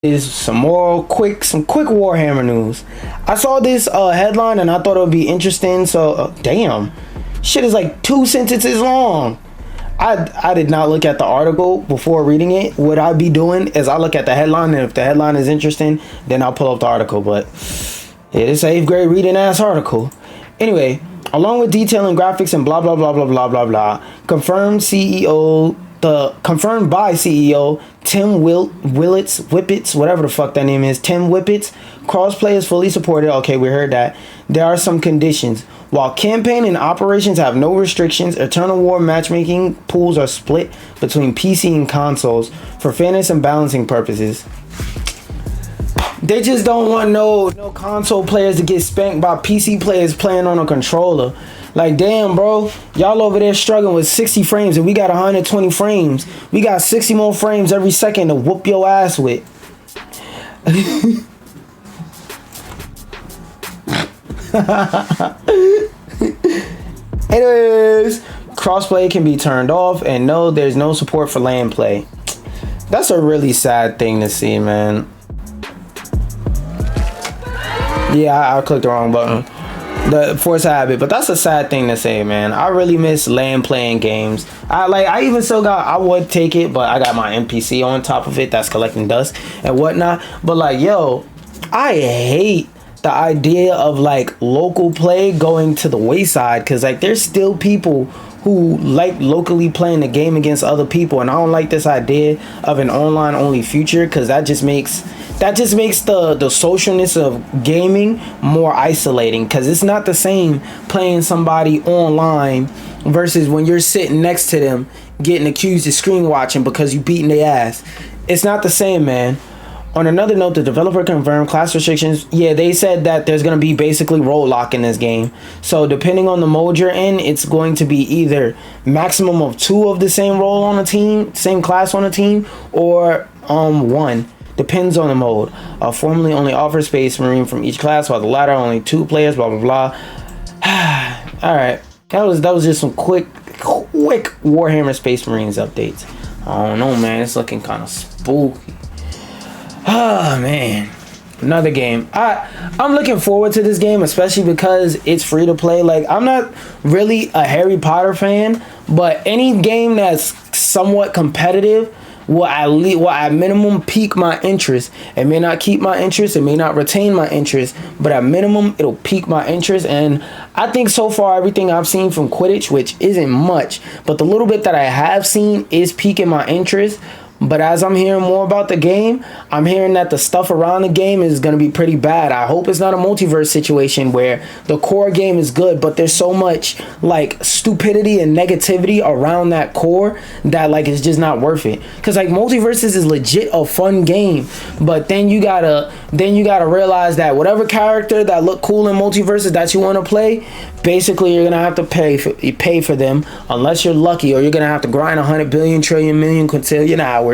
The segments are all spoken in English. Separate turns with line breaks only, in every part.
is some quick Warhammer news. I saw this headline and I thought it would be interesting. So damn, shit is like 2 sentences long. I did not look at the article before reading it. What I'd be doing is I look at the headline, and if the headline is interesting, then I'll pull up the article. But it is a 8th grade reading ass article. Anyway, along with detailing graphics and blah blah blah blah blah blah blah, confirmed by CEO Tim Whippets, whatever the fuck that name is, Tim Whippets. Crossplay is fully supported. Okay, we heard that. There are some conditions. While campaign and operations have no restrictions, Eternal War matchmaking pools are split between PC and consoles for fairness and balancing purposes. They just don't want no console players to get spanked by PC players playing on a controller. Like, damn, bro, y'all over there struggling with 60 frames and we got 120 frames. We got 60 more frames every second to whoop your ass with. Anyways, crossplay can be turned off, and no, there's no support for LAN play. That's a really sad thing to see, man. Yeah, I clicked the wrong button. The force habit, but that's a sad thing to say, man. I really miss LAN playing games. I even still got, I would take it, but I got my NPC on top of it that's collecting dust and whatnot. But like, yo, I hate the idea of like local play going to the wayside, because like there's still people who like locally playing the game against other people, and I don't like this idea of an online only future, because that just makes the socialness of gaming more isolating, because it's not the same playing somebody online versus when you're sitting next to them getting accused of screen watching because you beating their ass. It's not the same, man. On another note, the developer confirmed class restrictions. Yeah, they said that there's going to be basically role lock in this game. So depending on the mode you're in, it's going to be either maximum of 2 of the same role on a team, same class on a team, or 1. Depends on the mode. Formerly only offers Space Marine from each class, while the latter only 2 players, blah, blah, blah. Alright. That was just some quick Warhammer Space Marines updates. I don't know, man. It's looking kind of spooky. Oh man, another game. I'm looking forward to this game, especially because it's free to play. Like, I'm not really a Harry Potter fan, but any game that's somewhat competitive will at minimum pique my interest. It may not keep my interest, it may not retain my interest, but at minimum it'll pique my interest. And I think so far everything I've seen from Quidditch, which isn't much, but the little bit that I have seen is piquing my interest. But as I'm hearing more about the game, I'm hearing that the stuff around the game is going to be pretty bad. I hope it's not a multiverse situation where the core game is good, but there's so much like stupidity and negativity around that core that like it's just not worth it. Because like Multiverses is legit a fun game, but then you gotta realize that whatever character that look cool in Multiverses that you want to play, basically you're gonna have to pay for them unless you're lucky, or you're gonna have to grind 100 billion trillion million quintillion hours.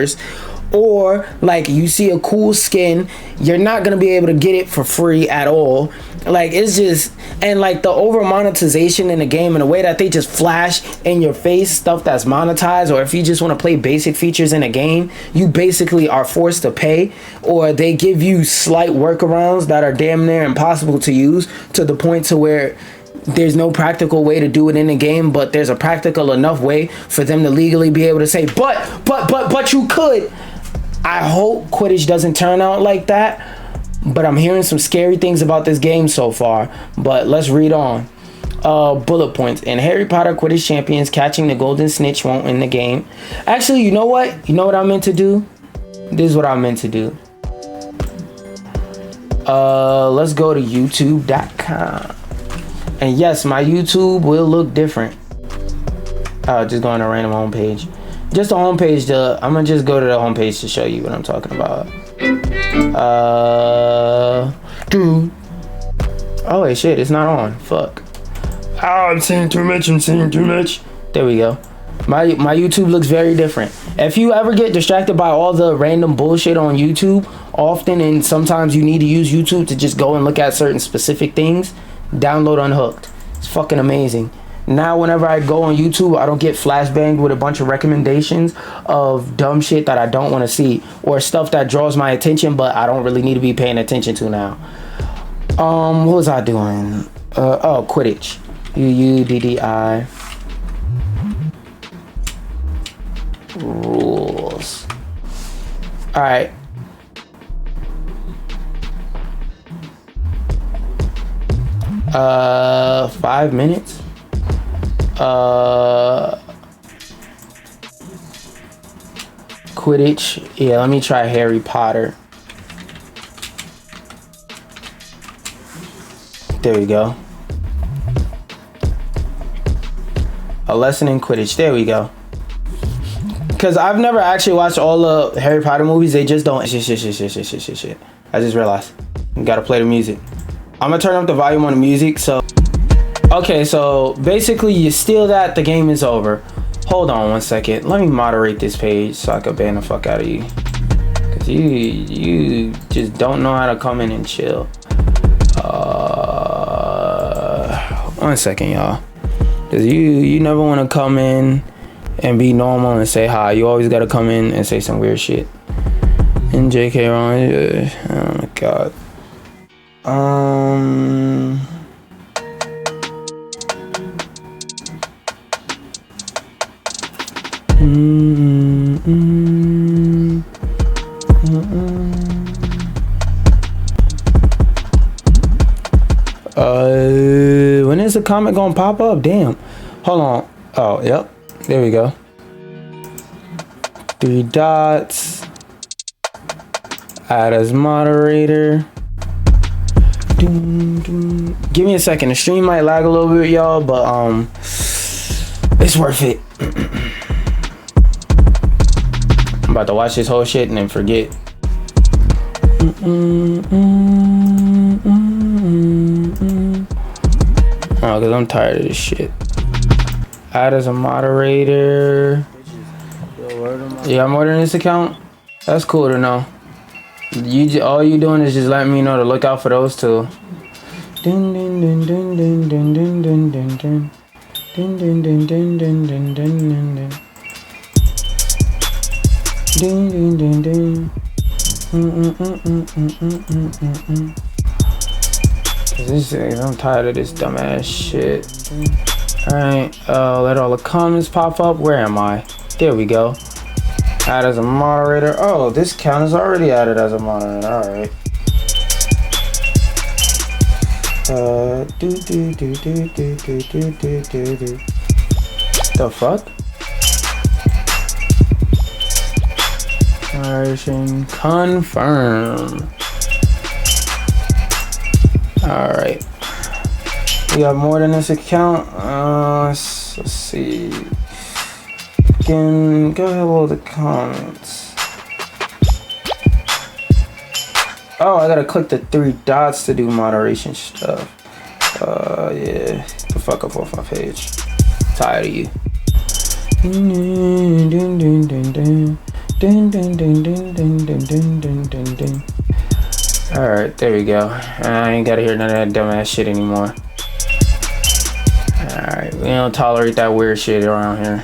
Or like you see a cool skin, you're not gonna be able to get it for free at all. Like, it's just, and like the over monetization in the game and the way that they just flash in your face stuff that's monetized, or if you just want to play basic features in a game, you basically are forced to pay, or they give you slight workarounds that are damn near impossible to use, to the point to where there's no practical way to do it in the game, but there's a practical enough way for them to legally be able to say, but you could. I hope Quidditch doesn't turn out like that, but I'm hearing some scary things about this game so far. But let's read on. Bullet points. In Harry Potter Quidditch Champions, catching the golden snitch won't win the game. Actually, you know what? You know what I meant to do? This is what I meant to do. Let's go to youtube.com. And yes, my YouTube will look different. Just go on a random homepage. Just a homepage I'm gonna just go to the homepage to show you what I'm talking about. Dude. Oh wait, shit, it's not on. Fuck. Oh, I'm saying too much. There we go. My YouTube looks very different. If you ever get distracted by all the random bullshit on YouTube, often, and sometimes you need to use YouTube to just go and look at certain specific things, download Unhooked. It's fucking amazing. now whenever I go on YouTube, I don't get flashbanged with a bunch of recommendations of dumb shit that I don't want to see, or stuff that draws my attention but I don't really need to be paying attention to now. What was I doing? Quidditch. UUDDI. Rules. Alright. Uh, 5 minutes. Quidditch. Yeah, let me try Harry Potter. There we go. A lesson in Quidditch. There we go. Because I've never actually watched all the Harry Potter movies. They just don't. Shit. I just realized. You gotta play the music. I'm gonna turn up the volume on the music. So, okay, so basically you steal that, the game is over. Hold on one second. Let me moderate this page so I can ban the fuck out of you. Because you just don't know how to come in and chill. 1 second, y'all. Because you never want to come in and be normal and say hi. You always got to come in and say some weird shit. And JK Rowling, oh my god. When is the comment gonna pop up? Damn. Hold on. Oh, yep. There we go. 3 dots. Add as moderator. Give me a second. The stream might lag a little bit, y'all, but it's worth it. I'm about to watch this whole shit and then forget. Oh, because I'm tired of this shit. Add as a moderator. Yeah, I'm ordering this account. That's cool to know. All you doing is just letting me know to look out for those two. I'm tired of this dumbass shit. Alright, let all the comments pop up. Where am I? There we go. Add as a moderator. Oh, this account is already added as a moderator. Alright. The fuck? Version confirm. Alright. We got more than this account. Let's see. Again, go ahead with the comments. Oh, I gotta click the 3 dots to do moderation stuff. Yeah. Get the fuck up off my page. Tired of you. Alright, there we go. I ain't gotta hear none of that dumbass shit anymore. Alright, we don't tolerate that weird shit around here.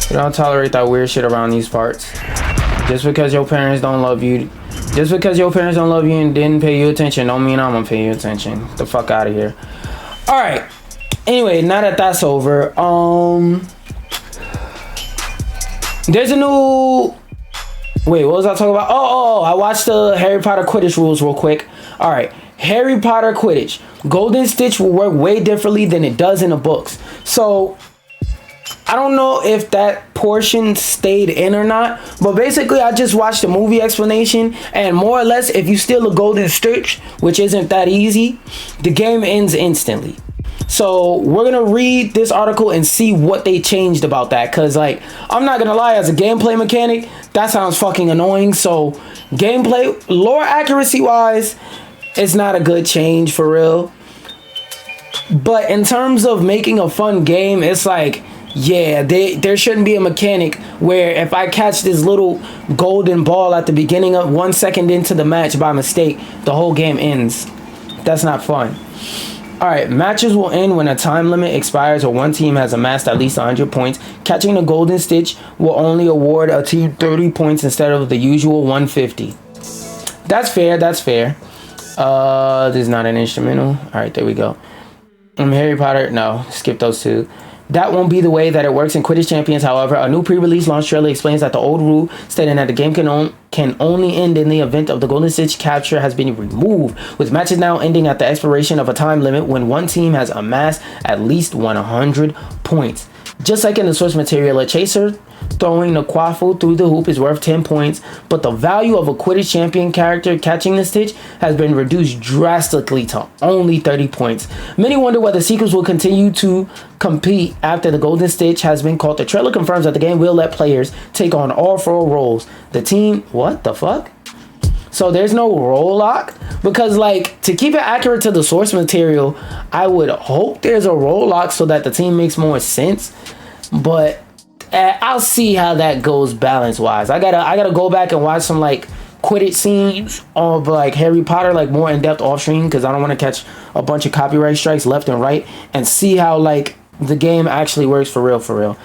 We don't tolerate that weird shit around these parts. Just because your parents don't love you, and didn't pay you attention, don't mean I'm gonna pay you attention. Get the fuck out of here. Alright. Anyway, now that that's over, there's a new... Wait, what was I talking about? Oh, I watched the Harry Potter Quidditch rules real quick. Alright. Harry Potter Quidditch. Golden Stitch will work way differently than it does in the books. So... I don't know if that portion stayed in or not, but basically I just watched the movie explanation, and more or less if you steal a golden stitch, which isn't that easy, the game ends instantly. So we're gonna read this article and see what they changed about that, because like, I'm not gonna lie, as a gameplay mechanic, that sounds fucking annoying. So gameplay, lore accuracy wise, it's not a good change for real, but in terms of making a fun game, it's like, yeah, there shouldn't be a mechanic where if I catch this little golden ball at the beginning of 1 second into the match by mistake, the whole game ends. That's not fun. All right, matches will end when a time limit expires or one team has amassed at least 100 points. Catching the golden stitch will only award a team 30 points instead of the usual 150. That's fair. That's fair. This is not an instrumental. All right, there we go. Harry Potter. No, skip those two. That won't be the way that it works in Quidditch Champions. However, a new pre-release launch trailer explains that the old rule stating that the game can only end in the event of the Golden Stitch capture has been removed, with matches now ending at the expiration of a time limit when one team has amassed at least 100 points. Just like in the source material, a chaser throwing the quaffle through the hoop is worth 10 points, but the value of a Quidditch champion character catching the stitch has been reduced drastically to only 30 points. Many wonder whether sequels will continue to compete after the Golden Stitch has been caught. The trailer confirms that the game will let players take on all 4 roles. The team, what the fuck? So there's no role lock? Because like, to keep it accurate to the source material, I would hope there's a role lock so that the team makes more sense. But I'll see how that goes balance wise. I gotta go back and watch some like Quidditch scenes of like Harry Potter, like more in depth off stream, because I don't want to catch a bunch of copyright strikes left and right, and see how like the game actually works for real.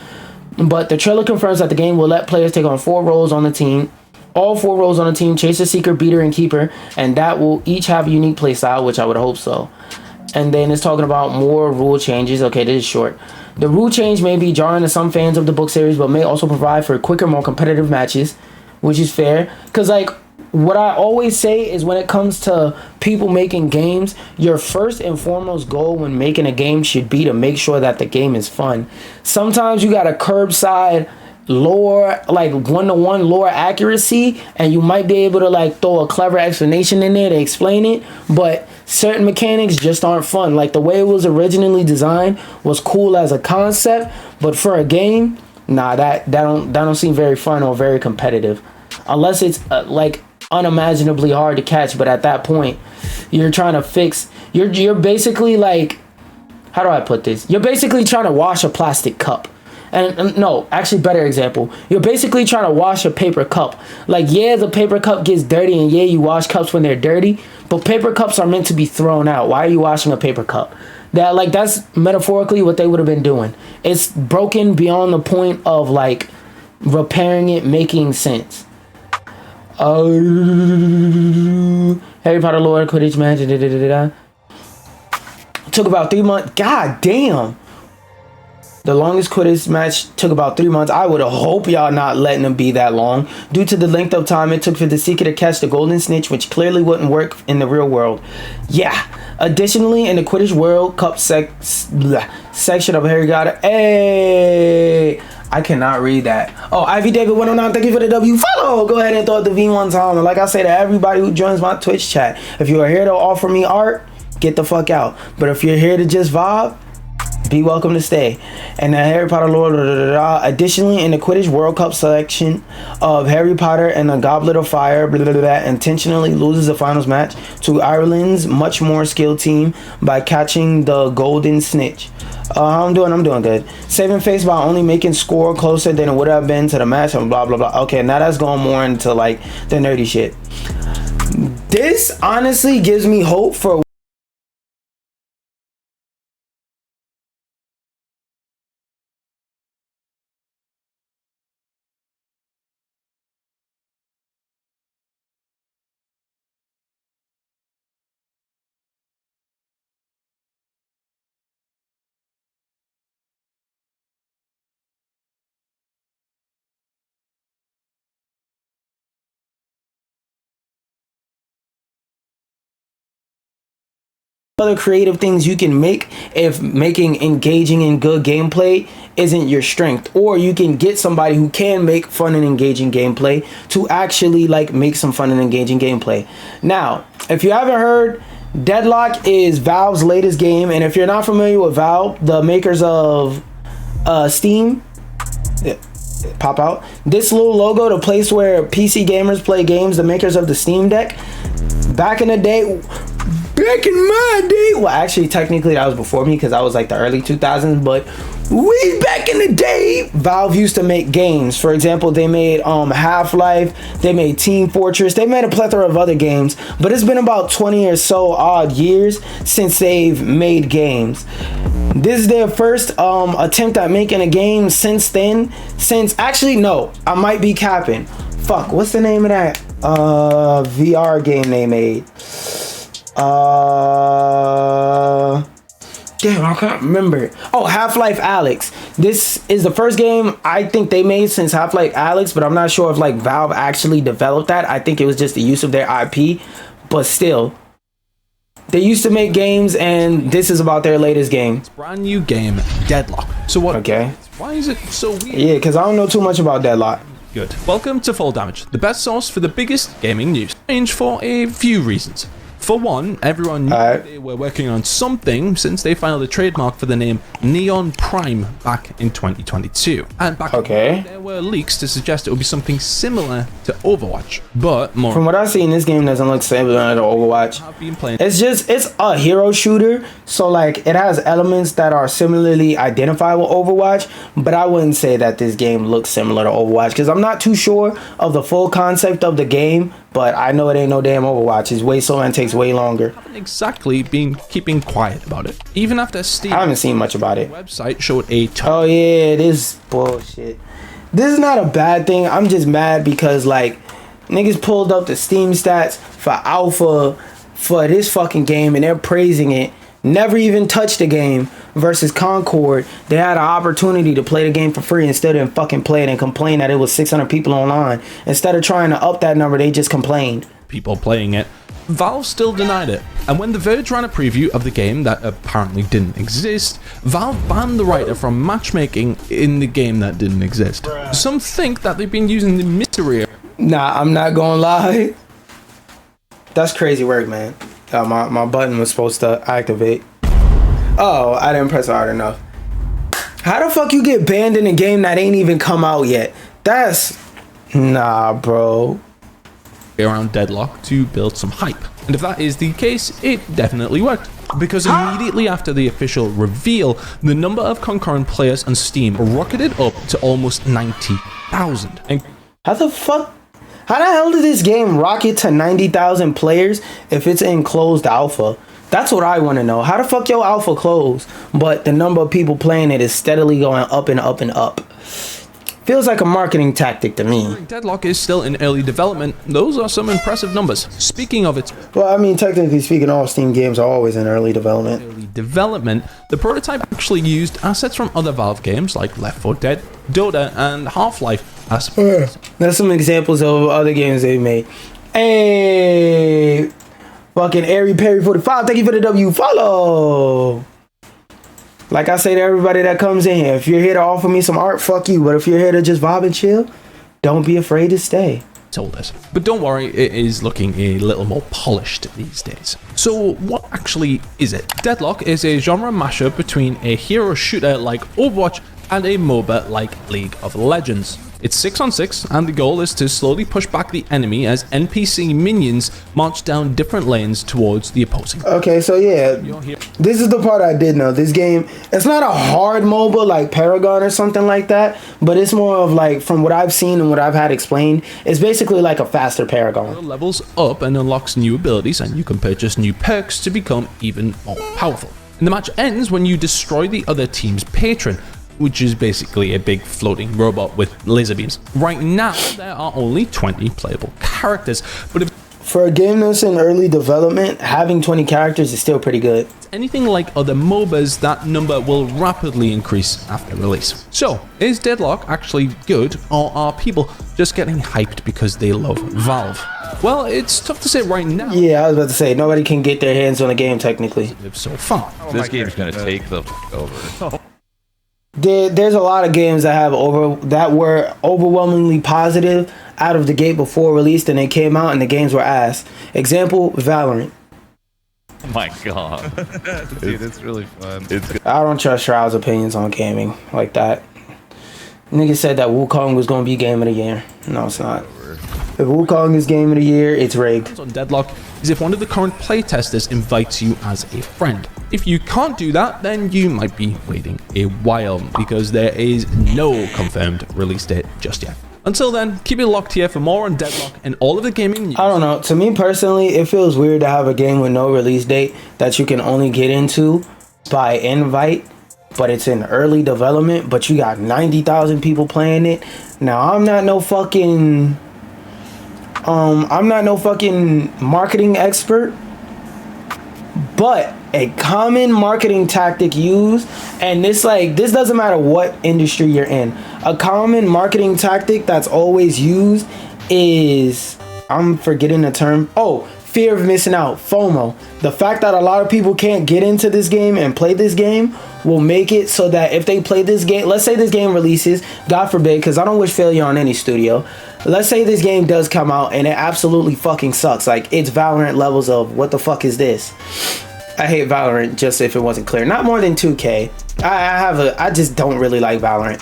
But the trailer confirms that the game will let players take on 4 roles on the team. All 4 roles on the team: Chaser, Seeker, Beater, and Keeper, and that will each have a unique playstyle, which I would hope so. And then it's talking about more rule changes. Okay, this is short. The rule change may be jarring to some fans of the book series, but may also provide for quicker, more competitive matches, which is fair. Because, like, what I always say is when it comes to people making games, your first and foremost goal when making a game should be to make sure that the game is fun. Sometimes you got a curbside lore, like 1-to-1 lore accuracy, and you might be able to like throw a clever explanation in there to explain it, but certain mechanics just aren't fun. Like the way it was originally designed was cool as a concept, but for a game, nah, that don't seem very fun or very competitive, unless it's like unimaginably hard to catch. But at that point, you're trying to fix, you're basically like, how do I put this? You're basically trying to wash a plastic cup. And no, actually better example. You're basically trying to wash a paper cup. Like, yeah, the paper cup gets dirty, and yeah, you wash cups when they're dirty, but paper cups are meant to be thrown out. Why are you washing a paper cup? That's metaphorically what they would have been doing. It's broken beyond the point of like repairing it, making sense. Harry Potter lore, Quidditch match, took about 3 months. God damn. The longest Quidditch match took about 3 months. I would hope y'all not letting them be that long, due to the length of time it took for the Seeker to catch the Golden Snitch, which clearly wouldn't work in the real world. Yeah. Additionally, in the Quidditch World Cup section of Harry Potter, hey, I cannot read that. Oh, Ivy David 109, thank you for the W. Follow. Go ahead and throw it the V one time. And like I say to everybody who joins my Twitch chat, if you are here to offer me art, get the fuck out. But if you're here to just vibe, be welcome to stay. And the Harry Potter lore. Additionally, in the Quidditch World Cup selection of Harry Potter and the Goblet of Fire, intentionally loses the finals match to Ireland's much more skilled team by catching the Golden Snitch. How I'm doing good. Saving face by only making score closer than it would have been to the match, and blah blah blah. Okay, now that's going more into like the nerdy shit. This honestly gives me hope for other creative things you can make if making engaging and good gameplay isn't your strength, or you can get somebody who can make fun and engaging gameplay to actually like make some fun and engaging gameplay. Now, if you haven't heard, Deadlocked is Valve's latest game, and if you're not familiar with Valve, the makers of Steam, pop out this little logo, the place where PC gamers play games, the makers of the Steam Deck. Back in the day, back in my day, well, actually technically that was before me because I was like the early 2000s, but Way back in the day, Valve used to make games. For example, they made Half-Life, they made Team Fortress, they made a plethora of other games, but it's been about 20 or so odd years since they've made games. This is their first attempt at making a game since then. Actually, no, I might be capping. Fuck, what's the name of that VR game they made? Damn, I can't remember. Oh, Half-Life Alyx. This is the first game I think they made since Half-Life Alyx, but I'm not sure if like Valve actually developed that. I think it was just the use of their IP, but still. They used to make games, and this is about their latest game.
It's a brand new game, Deadlocked. So what?
Okay.
Why is it so weird?
Yeah, because I don't know too much about Deadlocked.
Good. Welcome to Full Damage, the best source for the biggest gaming news. Strange for a few reasons. For one, everyone knew they were working on something since they filed a trademark for the name Neon Prime back in 2022. And back then, there were leaks to suggest it would be something similar to Overwatch, but more.
From what I've seen, this game doesn't look similar to Overwatch.
I've been playing.
It's a hero shooter, so like it has elements that are similarly identifiable with Overwatch, but I wouldn't say that this game looks similar to Overwatch because I'm not too sure of the full concept of the game. But I know it ain't no damn Overwatch. It's way slow and takes way longer.
I haven't exactly been keeping quiet about it. Even after Steam,
I haven't seen much about it.
Website showed a
oh yeah, this bullshit. This is not a bad thing. I'm just mad because like niggas pulled up the Steam stats for alpha for this fucking game and they're praising it. Never even touched the game versus Concord. They had an opportunity to play the game for free and still didn't fucking play it and complain that it was 600 people online. Instead of trying to up that number, they just complained.
People playing it. Valve still denied it. And when The Verge ran a preview of the game that apparently didn't exist, Valve banned the writer from matchmaking in the game that didn't exist. Some think that they've been using the mystery.
Nah, I'm not gonna lie. That's crazy work, man. My button was supposed to activate. Oh, I didn't press hard enough. How the fuck you get banned in a game that ain't even come out yet? That's... Nah, bro.
Around Deadlock to build some hype. And if that is the case, it definitely worked. Because immediately after the official reveal, the number of concurrent players on Steam rocketed up to almost 90,000. And
how the fuck... How the hell did this game rocket to 90,000 players if it's in closed alpha? That's what I want to know. How the fuck your alpha closed, but the number of people playing it is steadily going up and up and up? Feels like a marketing tactic to me.
Deadlock is still in early development. Those are some impressive numbers. Speaking of it...
Well, I mean, technically speaking, all Steam games are always in early development.
The prototype actually used assets from other Valve games like Left 4 Dead, Dota, and Half-Life.
That's some examples of other games they've made. Hey, fucking Airy Perry 45, thank you for the W follow. Like I say to everybody that comes in here, if you're here to offer me some art, fuck you. But if you're here to just vibe and chill, don't be afraid to stay.
Told us. But don't worry, it is looking a little more polished these days. So what actually is it? Deadlock is a genre mashup between a hero shooter like Overwatch and a MOBA like League of Legends. It's 6-on-6, and the goal is to slowly push back the enemy as NPC minions march down different lanes towards the opposing.
Okay, so yeah, this is the part I did know. This game, it's not a hard MOBA like Paragon or something like that, but it's more of like, from what I've seen and what I've had explained, it's basically like a faster Paragon.
Levels up and unlocks new abilities, and you can purchase new perks to become even more powerful. And the match ends when you destroy the other team's patron, which is basically a big floating robot with laser beams. Right now, there are only 20 playable characters, but if
for a game that's in early development, having 20 characters is still pretty good.
Anything like other MOBAs, that number will rapidly increase after release. So, is Deadlock actually good, or are people just getting hyped because they love Valve? Well, it's tough to say right now.
Yeah, I was about to say, nobody can get their hands on the game technically.
So far.
This game's gonna take the over.
There's a lot of games that were overwhelmingly positive out of the gate before released, and they came out and the games were ass. Example, Valorant.
Oh my god. Dude, it's really fun.
I don't trust Shroud's opinions on gaming like that. Nigga said that Wukong was gonna be game of the year. No, it's not. If Wukong is game of the year, it's rigged.
On Deadlock is if one of the current playtesters invites you as a friend. If you can't do that, then you might be waiting a while because there is no confirmed release date just yet. Until then, keep it locked here for more on Deadlock and all of the gaming news.
I don't know. To me personally, it feels weird to have a game with no release date that you can only get into by invite, but it's in early development, but you got 90,000 people playing it. Now, I'm not no fucking marketing expert, but a common marketing tactic used, and this doesn't matter what industry you're in, a common marketing tactic that's always used is, I'm forgetting the term, fear of missing out, FOMO. The fact that a lot of people can't get into this game and play this game will make it so that if they play this game, let's say this game releases, God forbid, because I don't wish failure on any studio. Let's say this game does come out and it absolutely fucking sucks. Like, it's Valorant levels of what the fuck is this? I hate Valorant, just if it wasn't clear. Not more than 2K. I just don't really like Valorant.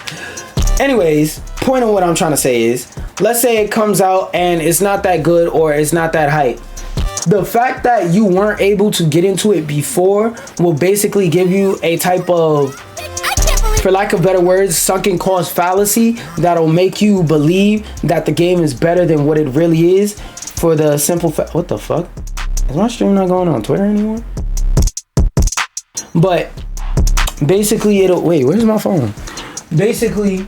Anyways, point of what I'm trying to say is, let's say it comes out and it's not that good or it's not that hype. The fact that you weren't able to get into it before will basically give you a type of, for lack of better words, sunken cost fallacy that'll make you believe that the game is better than what it really is, for the simple fact. What the fuck? Is my stream not going on Twitter anymore? But basically wait, where's my phone? Basically,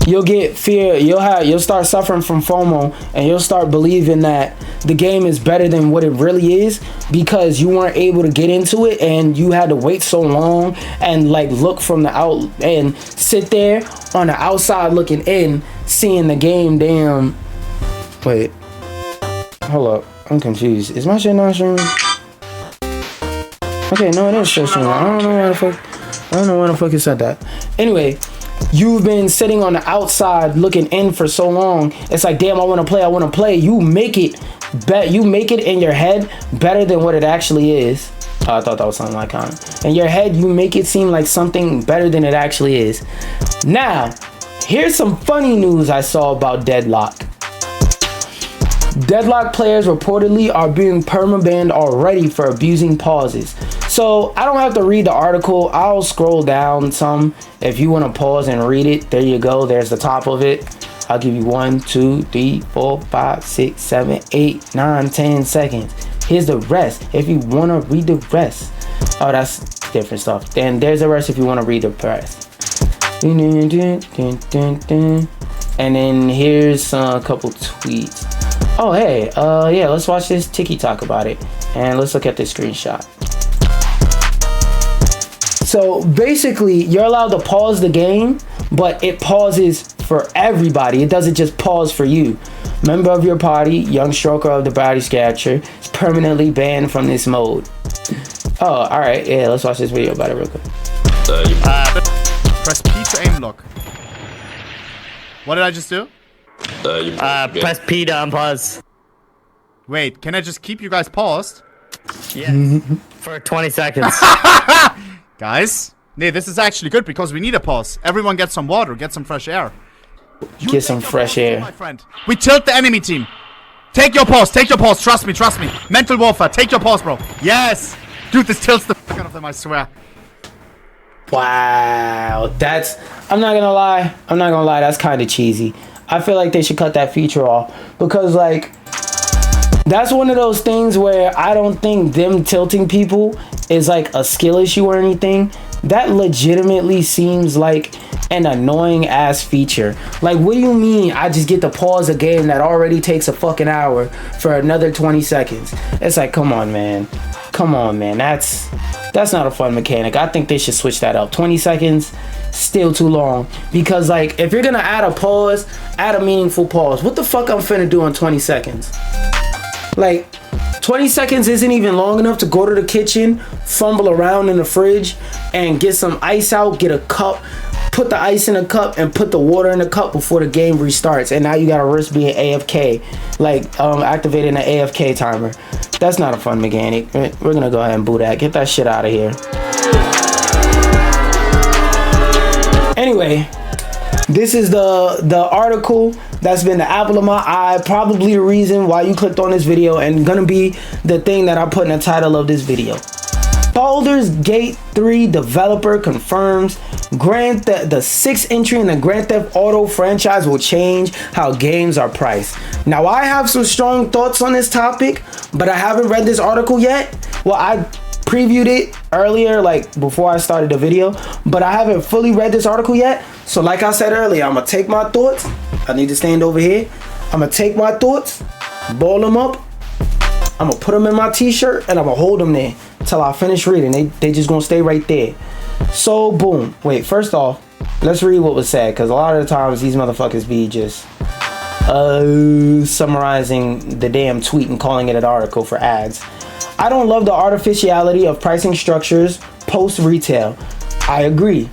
you'll get fear, you'll start suffering from FOMO, and you'll start believing that the game is better than what it really is because you weren't able to get into it and you had to wait so long and like look from the out and sit there on the outside looking in, seeing the game. Damn. Wait. Hold up. I'm confused. Is my shit not streaming? Okay, no, it is still streaming. I don't know why the fuck it said that. Anyway, you've been sitting on the outside looking in for so long. It's like, damn, I want to play. You make it in your head better than what it actually is. Oh, I thought that was something like that. In your head, you make it seem like something better than it actually is. Now, here's some funny news I saw about Deadlocked. Deadlocked players reportedly are being permabanned already for abusing pauses. So I don't have to read the article. I'll scroll down some. If you want to pause and read it, there you go. There's the top of it. I'll give you 1, 2, 3, 4, 5, 6, 7, 8, 9, 10 seconds. Here's the rest if you want to read the rest. Oh, that's different stuff. Then there's the rest if you want to read the rest. And then here's a couple tweets. Oh, hey, yeah, let's watch this Tiki talk about it. And let's look at this screenshot. So basically, you're allowed to pause the game, but it pauses for everybody. It doesn't just pause for you. Member of your party, young stroker of the body scatcher, is permanently banned from this mode. Oh, alright, yeah, let's watch this video about it real quick.
Press P to aim lock. What did I just do?
Press P to unpause.
Wait, can I just keep you guys paused?
Yes. For 20 seconds.
Guys, nee, this is actually good because we need a pause. Everyone get some water, get some fresh air.
Get some fresh air.
My friend. We tilt the enemy team. Take your pause, trust me. Mental warfare, take your pause, bro. Yes! Dude, this tilts the fuck out of them, I swear.
Wow, I'm not gonna lie, that's kind of cheesy. I feel like they should cut that feature off because, like, that's one of those things where I don't think them tilting people is like a skill issue or anything. That legitimately seems like an annoying ass feature. Like, what do you mean I just get to pause a game that already takes a fucking hour for another 20 seconds? It's like, come on, man. That's not a fun mechanic. I think they should switch that up. 20 seconds, still too long. Because, like, if you're gonna add a pause, add a meaningful pause. What the fuck I'm finna do in 20 seconds? Like, 20 seconds isn't even long enough to go to the kitchen, fumble around in the fridge, and get some ice out, get a cup, put the ice in a cup, and put the water in the cup before the game restarts. And now you gotta risk being AFK, like activating an AFK timer. That's not a fun mechanic. We're gonna go ahead and boo that. Get that shit out of here. Anyway, This is the article that's been the apple of my eye, probably the reason why you clicked on this video, and gonna be the thing that I put in the title of this video. Baldur's Gate 3 developer confirms the sixth entry in the Grand Theft Auto franchise will change how games are priced. Now, I have some strong thoughts on this topic, but I haven't read this article yet. Well, I previewed it earlier, like before I started the video, but I haven't fully read this article yet. So like I said earlier, I'm gonna take my thoughts. I need to stand over here. I'm gonna take my thoughts, ball them up. I'm gonna put them in my t-shirt and I'm gonna hold them there until I finish reading. They just gonna stay right there. So boom. Wait, first off, let's read what was said, because a lot of the times these motherfuckers be just summarizing the damn tweet and calling it an article for ads. I don't love the artificiality of pricing structures post-retail. I agree.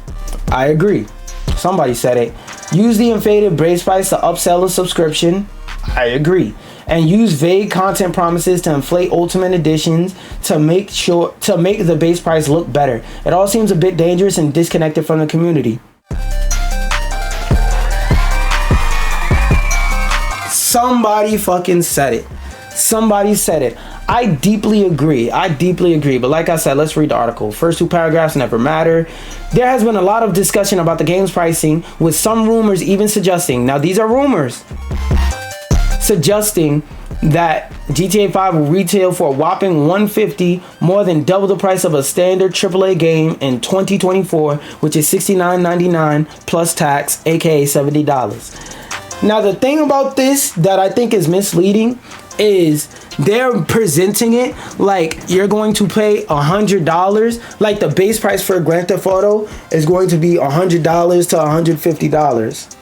Somebody said it. Use the inflated base price to upsell a subscription. I agree. And use vague content promises to inflate ultimate editions to make the base price look better. It all seems a bit dangerous and disconnected from the community. Somebody fucking said it. Somebody said it. I deeply agree. But like I said, let's read the article. First two paragraphs never matter. There has been a lot of discussion about the game's pricing, with some rumors even suggesting, now these are rumors, suggesting that GTA 5 will retail for a whopping $150, more than double the price of a standard AAA game in 2024, which is $69.99 plus tax, aka $70. Now the thing about this that I think is misleading is they're presenting it like you're going to pay $100, like the base price for Grand Theft Auto is going to be $100 to $150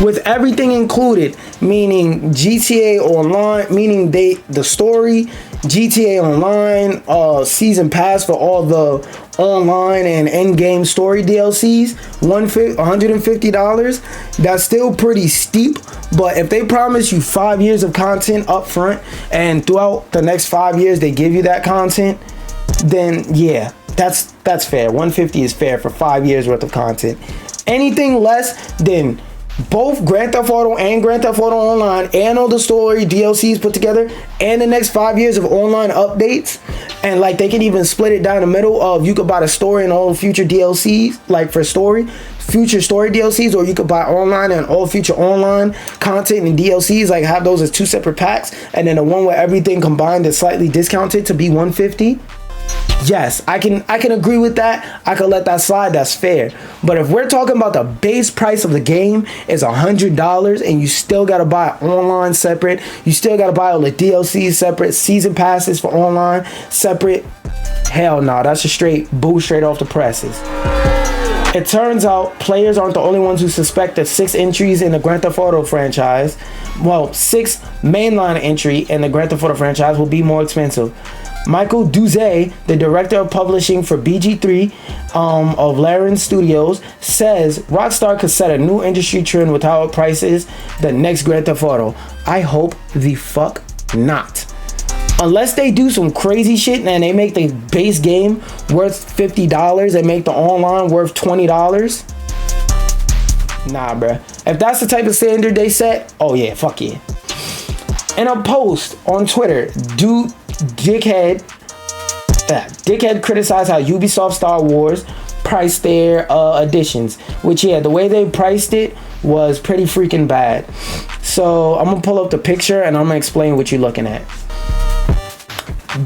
with everything included, meaning GTA Online, meaning the story, GTA Online, season pass for all the online and end-game story DLCs, $150. That's still pretty steep, but if they promise you 5 years of content up front and throughout the next 5 years they give you that content, then yeah, that's fair. $150 is fair for 5 years worth of content. Anything less than both Grand Theft Auto and Grand Theft Auto Online and all the story DLCs put together and the next 5 years of online updates, and like they can even split it down the middle of, you could buy the story and all future DLCs, like for future story DLCs, or you could buy online and all future online content and DLCs, like have those as two separate packs, and then the one where everything combined is slightly discounted to be $150. Yes, I can agree with that. I can let that slide. That's fair. But if we're talking about the base price of the game is $100 and you still got to buy online separate, you still got to buy all the DLCs separate, season passes for online separate, hell no, that's a straight boo straight off the presses. It turns out players aren't the only ones who suspect that 6 entries in the Grand Theft Auto franchise, well, 6 mainline entry in the Grand Theft Auto franchise will be more expensive. Michael Duzay, the director of publishing for BG3 of Mariens Studios, says Rockstar could set a new industry trend with how it prices the next Grand Theft Auto. I hope the fuck not. Unless they do some crazy shit and they make the base game worth $50 and make the online worth $20. Nah, bruh. If that's the type of standard they set, oh yeah, fuck yeah. In a post on Twitter, Dickhead criticized how Ubisoft Star Wars priced their editions, which yeah, the way they priced it was pretty freaking bad. So I'm gonna pull up the picture and I'm gonna explain what you're looking at.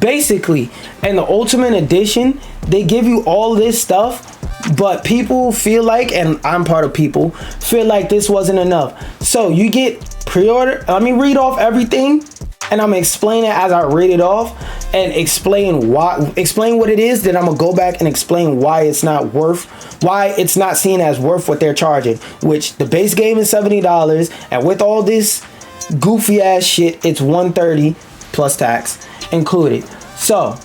Basically, in the Ultimate Edition, they give you all this stuff, but people feel like, and I'm part of people, feel like this wasn't enough. So you get pre-order. Let me read off everything and I'm gonna explain it as I read it off and explain what it is. Then I'm gonna go back and explain why it's not seen as worth what they're charging, which the base game is $70, and with all this goofy ass shit, it's $130 plus tax included. So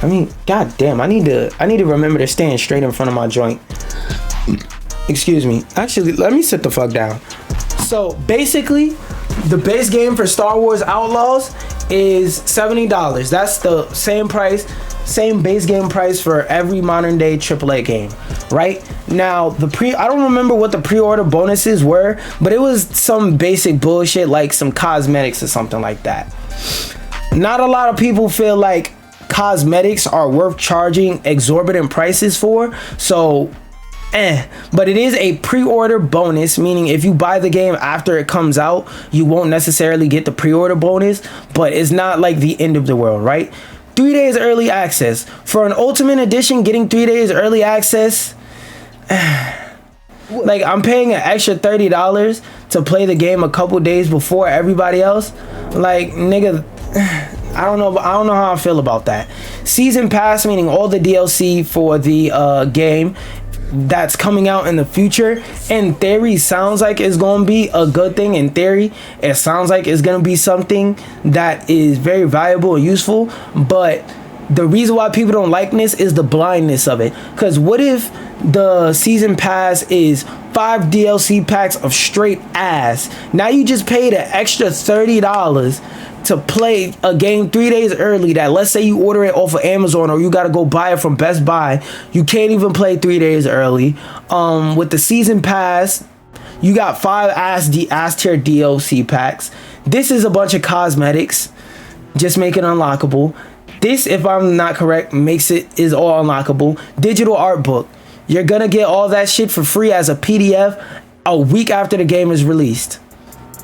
I mean, god damn, I need to remember to stand straight in front of my joint. Excuse me. Actually, let me sit the fuck down. So basically, the base game for Star Wars Outlaws is $70. That's the same price, same base game price for every modern day AAA game, right? Now I don't remember what the pre-order bonuses were, but it was some basic bullshit like some cosmetics or something like that. Not a lot of people feel like cosmetics are worth charging exorbitant prices for, so but it is a pre-order bonus, meaning if you buy the game after it comes out, you won't necessarily get the pre-order bonus, but it's not like the end of the world, right? 3 days early access. For an Ultimate Edition, getting 3 days early access, like I'm paying an extra $30 to play the game a couple days before everybody else. Like, nigga, I don't know how I feel about that. Season pass, meaning all the DLC for the game that's coming out in the future, in theory sounds like it's gonna be a good thing. In theory it sounds like it's gonna be something that is very valuable and useful, but the reason why people don't like this is the blindness of it. Because what if the season pass is 5 DLC packs of straight ass? Now you just paid an extra $30 to play a game 3 days early that, let's say you order it off of Amazon or you gotta go buy it from Best Buy, you can't even play 3 days early. With the season pass, you got 5 ass tier DLC packs. This is a bunch of cosmetics, just make it unlockable. This, if I'm not correct, is all unlockable. Digital art book, you're gonna get all that shit for free as a PDF a week after the game is released.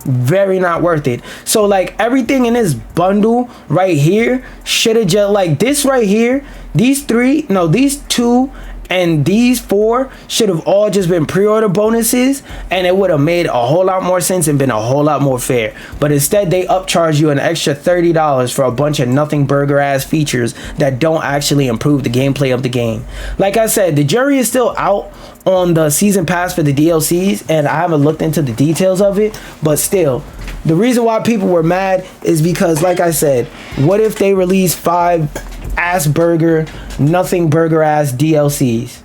Very not worth it. So like everything in this bundle right here should have just, like this right here, these 2 and these 4 should have all just been pre-order bonuses, and it would have made a whole lot more sense and been a whole lot more fair. But instead they upcharge you an extra $30 for a bunch of nothing burger ass features that don't actually improve the gameplay of the game. Like I said, the jury is still out on the season pass for the DLCs, and I haven't looked into the details of it, but still, the reason why people were mad is because, like I said, what if they release 5 ass burger, nothing burger ass DLCs?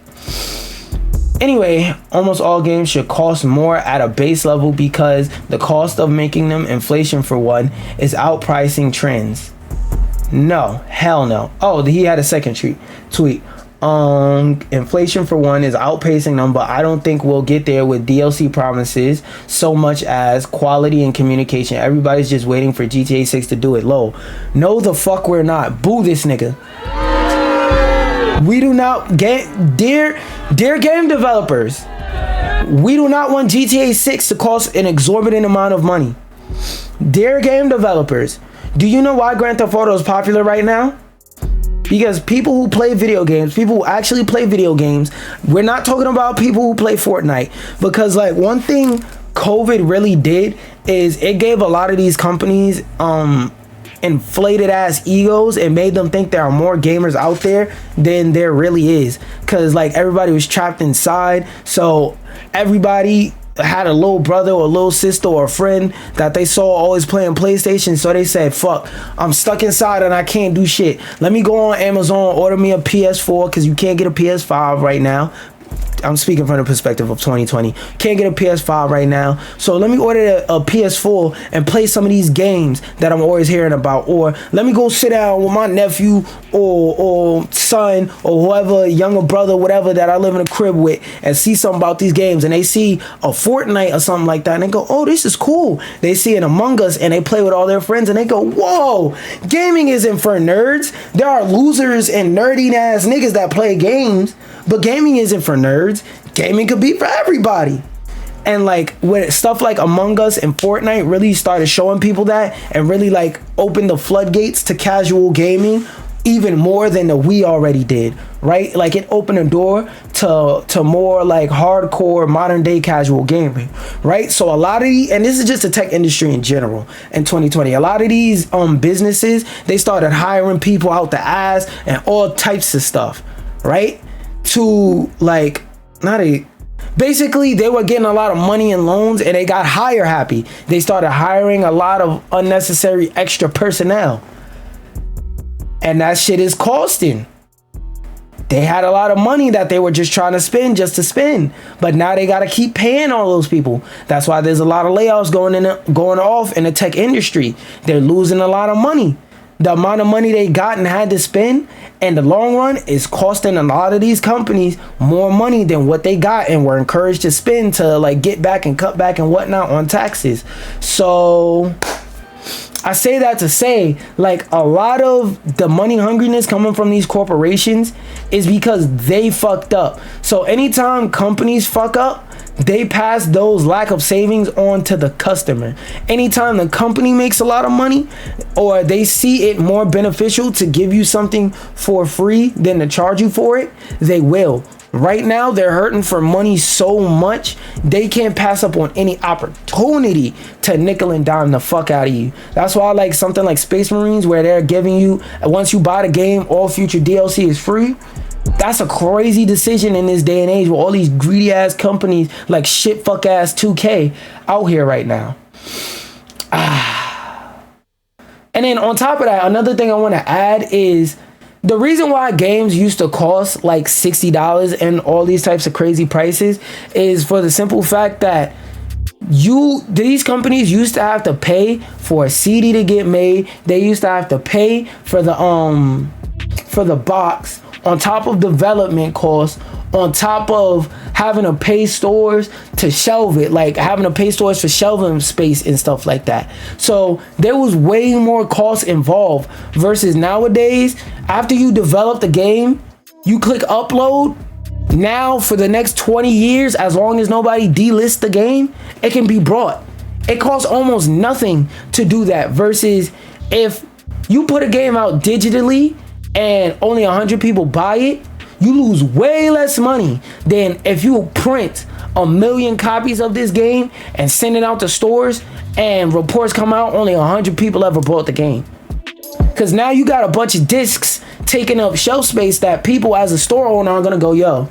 Anyway, almost all games should cost more at a base level because the cost of making them, inflation for one, is outpricing trends. No, hell no. Oh, he had a second tweet. Inflation for one is outpacing them, but I don't think we'll get there with DLC promises so much as quality and communication. Everybody's just waiting for GTA 6 to do it. Lol. No the fuck we're not. Boo this nigga. We do not get, dear game developers, we do not want GTA 6 to cost an exorbitant amount of money. Dear game developers, do you know why Grand Theft Auto is popular right now? Because people who play video games, people who actually play video games, we're not talking about people who play Fortnite. Because like one thing COVID really did is it gave a lot of these companies inflated ass egos and made them think there are more gamers out there than there really is. Because like everybody was trapped inside, so everybody had a little brother or a little sister or a friend that they saw always playing PlayStation, so they said, fuck, I'm stuck inside and I can't do shit. Let me go on Amazon, order me a PS4, because you can't get a PS5 right now. I'm speaking from the perspective of 2020. Can't get a PS5 right now, so let me order a PS4 and play some of these games that I'm always hearing about. Or let me go sit down with my nephew or son or whoever, younger brother, whatever, that I live in a crib with, and see something about these games, and they see a Fortnite or something like that and they go, oh, this is cool. They see an Among Us and they play with all their friends and they go, whoa, gaming isn't for nerds. There are losers and nerdy ass niggas that play games, but gaming isn't for nerds. Gaming could be for everybody. And like when stuff like Among Us and Fortnite really started showing people that, and really like opened the floodgates to casual gaming even more than the Wii already did, right? Like it opened a door to more like hardcore modern day casual gaming, right? So a lot of and this is just the tech industry in general in 2020, a lot of these businesses, they started hiring people out the ass and all types of stuff, right? To like basically they were getting a lot of money and loans and they got hire happy. They started hiring a lot of unnecessary extra personnel, and that shit is costing. They had a lot of money that they were just trying to spend just to spend, but now they got to keep paying all those people. That's why there's a lot of layoffs going off in the tech industry. They're losing a lot of money. the amount of money they got and had to spend in the long run is costing a lot of these companies more money than what they got and were encouraged to spend to like get back and cut back and whatnot on taxes. So I say that to say, like, a lot of the money hungriness coming from these corporations is because they fucked up. So anytime companies fuck up, they pass those lack of savings on to the customer. Anytime the company makes a lot of money or they see it more beneficial to give you something for free than to charge you for it, they will. Right now, they're hurting for money so much, they can't pass up on any opportunity to nickel and dime the fuck out of you. That's why I like something like Space Marines, where they're giving you, once you buy the game, all future DLC is free. That's a crazy decision in this day and age with all these greedy ass companies like shit fuck ass 2K out here right now. And then on top of that, another thing I want to add is the reason why games used to cost like $60 and all these types of crazy prices is for the simple fact that these companies used to have to pay for a CD to get made. They used to have to pay for the box, on top of development costs, on top of having to pay stores to shelve it, like having to pay stores for shelving space and stuff like that. So there was way more costs involved versus nowadays, after you develop the game, you click upload. Now for the next 20 years, as long as nobody delists the game, it can be brought. It costs almost nothing to do that versus if you put a game out digitally and only 100 people buy it, you lose way less money than if you print 1 million copies of this game and send it out to stores and reports come out only 100 people ever bought the game. Because now you got a bunch of discs taking up shelf space that people as a store owner are gonna go, yo,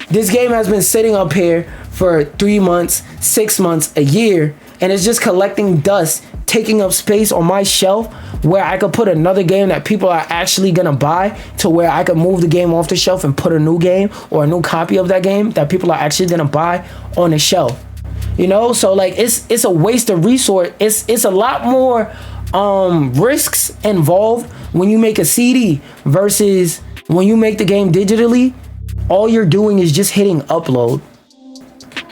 this game has been sitting up here for 3 months, 6 months, a year, and it's just collecting dust, taking up space on my shelf where I could put another game that people are actually gonna buy, to where I could move the game off the shelf and put a new game or a new copy of that game that people are actually gonna buy on the shelf. You know, so like it's a waste of resource. It's a lot more risks involved when you make a CD versus when you make the game digitally. All you're doing is just hitting upload.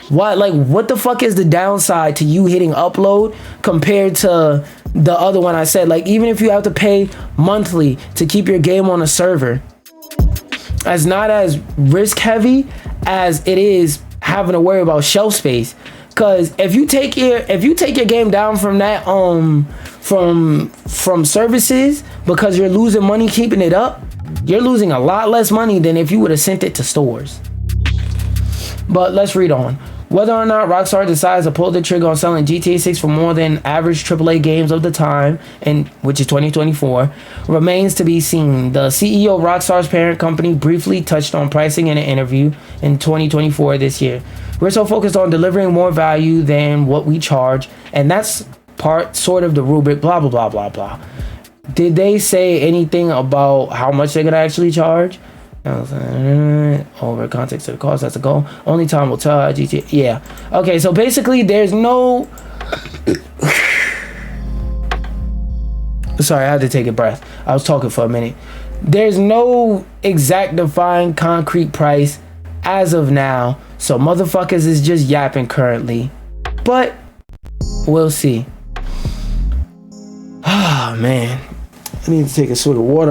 What the fuck is the downside to you hitting upload compared to the other one I said? Like, even if you have to pay monthly to keep your game on a server, it's not as risk heavy as it is having to worry about shelf space. Cause if you take your game down from that from services because you're losing money keeping it up, you're losing a lot less money than if you would have sent it to stores. But let's read on. Whether or not Rockstar decides to pull the trigger on selling GTA 6 for more than average AAA games of the time, and which is 2024, remains to be seen. The CEO of Rockstar's parent company briefly touched on pricing in an interview in 2024 this year. We're so focused on delivering more value than what we charge, and that's sort of the rubric, blah, blah, blah, blah, blah. Did they say anything about how much they're going to actually charge? Over context of the cost, that's a goal. Only time will tell how GTA. Yeah. Okay, so basically there's no sorry, I had to take a breath. I was talking for a minute. There's no exact defined concrete price as of now. So motherfuckers is just yapping currently. But we'll see. Ah, man. I need to take a swig of water.